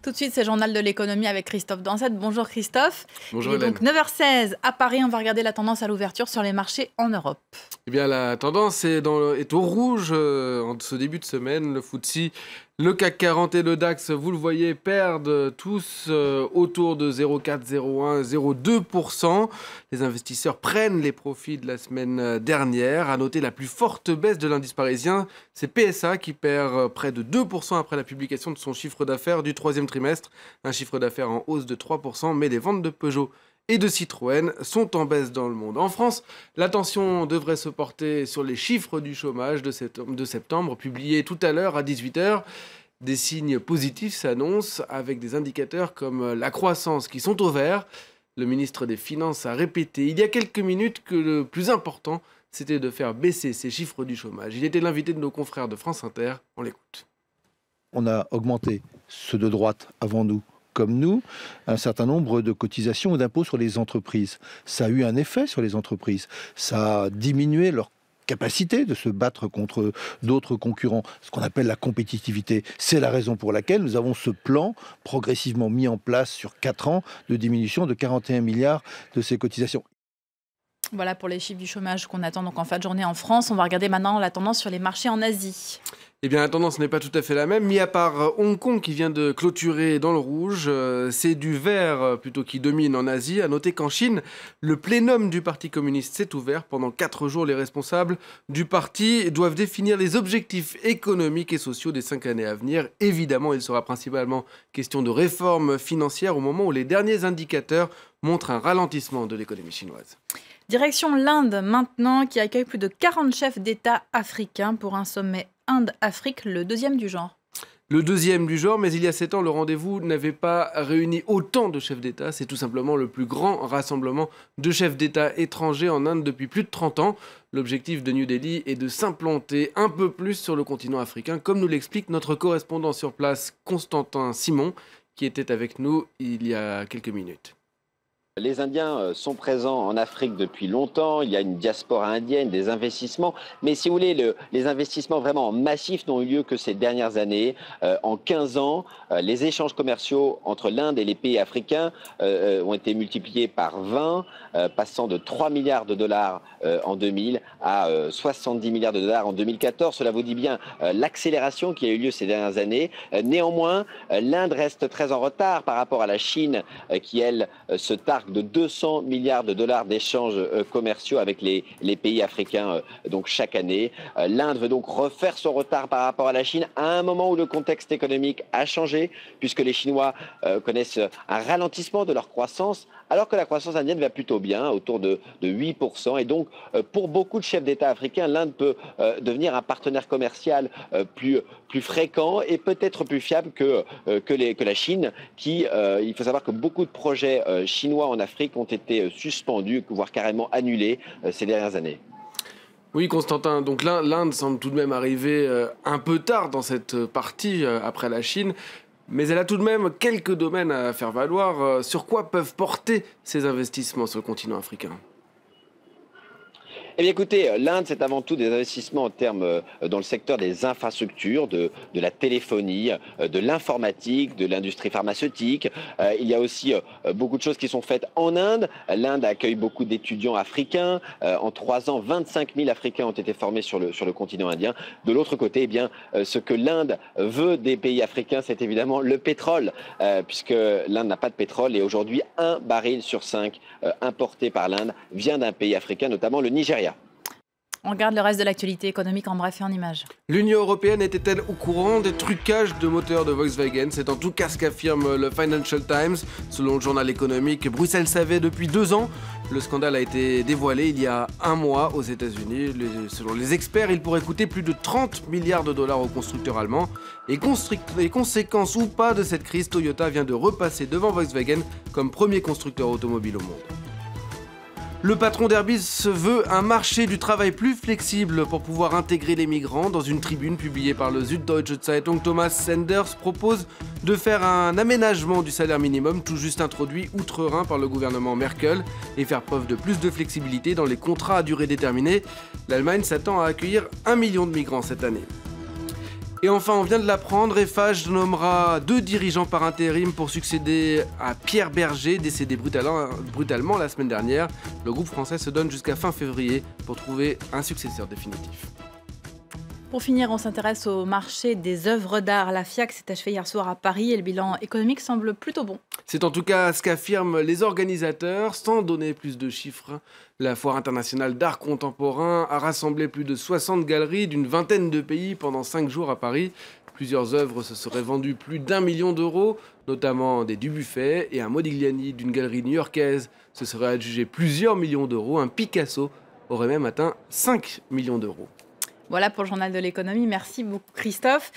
Tout de suite, c'est le journal de l'économie avec Christophe Dansette. Bonjour Christophe. Bonjour Il est donc 9h16 à Paris. On va regarder la tendance à l'ouverture sur les marchés en Europe. Eh bien, la tendance est au rouge en ce début de semaine. Le FTSE, le CAC 40 et le DAX, vous le voyez, perdent tous autour de 0,4, 0,1, 0,2%. Les investisseurs prennent les profits de la semaine dernière. À noter la plus forte baisse de l'indice parisien, c'est PSA qui perd près de 2% après la publication de son chiffre d'affaires du troisième trimestre. Un chiffre d'affaires en hausse de 3%, mais les ventes de Peugeot et de Citroën sont en baisse dans le monde. En France, l'attention devrait se porter sur les chiffres du chômage de septembre, publiés tout à l'heure à 18h. Des signes positifs s'annoncent avec des indicateurs comme la croissance qui sont au vert. Le ministre des Finances a répété il y a quelques minutes que le plus important, c'était de faire baisser ces chiffres du chômage. Il était l'invité de nos confrères de France Inter. On l'écoute. On a augmenté ceux de droite avant nous, comme nous, un certain nombre de cotisations ou d'impôts sur les entreprises. Ça a eu un effet sur les entreprises. Ça a diminué leur capacité de se battre contre d'autres concurrents, ce qu'on appelle la compétitivité. C'est la raison pour laquelle nous avons ce plan progressivement mis en place sur 4 ans de diminution de 41 milliards de ces cotisations. Voilà pour les chiffres du chômage qu'on attend donc en fin de journée en France. On va regarder maintenant la tendance sur les marchés en Asie. Eh bien, la tendance n'est pas tout à fait la même. Mis à part Hong Kong qui vient de clôturer dans le rouge, c'est du vert plutôt qui domine en Asie. À noter qu'en Chine, le plénum du Parti communiste s'est ouvert. Pendant 4 jours, les responsables du parti doivent définir les objectifs économiques et sociaux des 5 années à venir. Évidemment, il sera principalement question de réformes financières au moment où les derniers indicateurs montrent un ralentissement de l'économie chinoise. Direction l'Inde maintenant, qui accueille plus de 40 chefs d'État africains pour un sommet Inde-Afrique, le deuxième du genre. Le deuxième du genre, mais il y a 7 ans, le rendez-vous n'avait pas réuni autant de chefs d'État. C'est tout simplement le plus grand rassemblement de chefs d'État étrangers en Inde depuis plus de 30 ans. L'objectif de New Delhi est de s'implanter un peu plus sur le continent africain, comme nous l'explique notre correspondant sur place, Constantin Simon, qui était avec nous il y a quelques minutes. Les Indiens sont présents en Afrique depuis longtemps, il y a une diaspora indienne, des investissements, mais si vous voulez, les investissements vraiment massifs n'ont eu lieu que ces dernières années. En 15 ans, les échanges commerciaux entre l'Inde et les pays africains ont été multipliés par 20, passant de 3 milliards de dollars en 2000 à 70 milliards de dollars en 2014. Cela vous dit bien l'accélération qui a eu lieu ces dernières années. Néanmoins, l'Inde reste très en retard par rapport à la Chine qui, elle, se targue de 200 milliards de dollars d'échanges commerciaux avec les pays africains donc chaque année. L'Inde veut donc refaire son retard par rapport à la Chine à un moment où le contexte économique a changé puisque les Chinois connaissent un ralentissement de leur croissance alors que la croissance indienne va plutôt bien, autour de 8%. Et donc, pour beaucoup de chefs d'État africains, l'Inde peut devenir un partenaire commercial plus fréquent et peut-être plus fiable que la Chine, qui, il faut savoir que beaucoup de projets chinois en Afrique ont été suspendus, voire carrément annulés ces dernières années. Oui, Constantin, donc l'Inde semble tout de même arriver un peu tard dans cette partie après la Chine. Mais elle a tout de même quelques domaines à faire valoir. Sur quoi peuvent porter ces investissements sur le continent africain ? Eh bien écoutez, l'Inde, c'est avant tout des investissements en termes dans le secteur des infrastructures, de la téléphonie, de l'informatique, de l'industrie pharmaceutique. Il y a aussi beaucoup de choses qui sont faites en Inde. L'Inde accueille beaucoup d'étudiants africains. En 3 ans, 25 000 Africains ont été formés sur le continent indien. De l'autre côté, eh bien, ce que l'Inde veut des pays africains, c'est évidemment le pétrole, puisque l'Inde n'a pas de pétrole et aujourd'hui, 1 baril sur 5 importé par l'Inde vient d'un pays africain, notamment le Nigeria. On regarde le reste de l'actualité économique en bref et en images. L'Union européenne était-elle au courant des trucages de moteurs de Volkswagen ? C'est en tout cas ce qu'affirme le Financial Times. Selon le journal économique, Bruxelles savait depuis 2 ans. Le scandale a été dévoilé il y a 1 mois aux États-Unis. Selon les experts, il pourrait coûter plus de 30 milliards de dollars aux constructeurs allemands. Et conséquence ou pas de cette crise, Toyota vient de repasser devant Volkswagen comme premier constructeur automobile au monde. Le patron d'Airbus veut un marché du travail plus flexible pour pouvoir intégrer les migrants. Dans une tribune publiée par le Süddeutsche Zeitung, Thomas Sanders propose de faire un aménagement du salaire minimum tout juste introduit outre-Rhin par le gouvernement Merkel et faire preuve de plus de flexibilité dans les contrats à durée déterminée. L'Allemagne s'attend à accueillir 1 million de migrants cette année. Et enfin, on vient de l'apprendre, Eiffage nommera 2 dirigeants par intérim pour succéder à Pierre Berger, décédé brutalement la semaine dernière. Le groupe français se donne jusqu'à fin février pour trouver un successeur définitif. Pour finir, on s'intéresse au marché des œuvres d'art. La FIAC s'est achevée hier soir à Paris et le bilan économique semble plutôt bon. C'est en tout cas ce qu'affirment les organisateurs, sans donner plus de chiffres. La Foire internationale d'art contemporain a rassemblé plus de 60 galeries d'une vingtaine de pays pendant 5 jours à Paris. Plusieurs œuvres se seraient vendues plus d'1 million d'euros, notamment des Dubuffet et un Modigliani d'une galerie new-yorkaise se serait adjugé plusieurs millions d'euros. Un Picasso aurait même atteint 5 millions d'euros. Voilà pour le journal de l'économie. Merci beaucoup Christophe.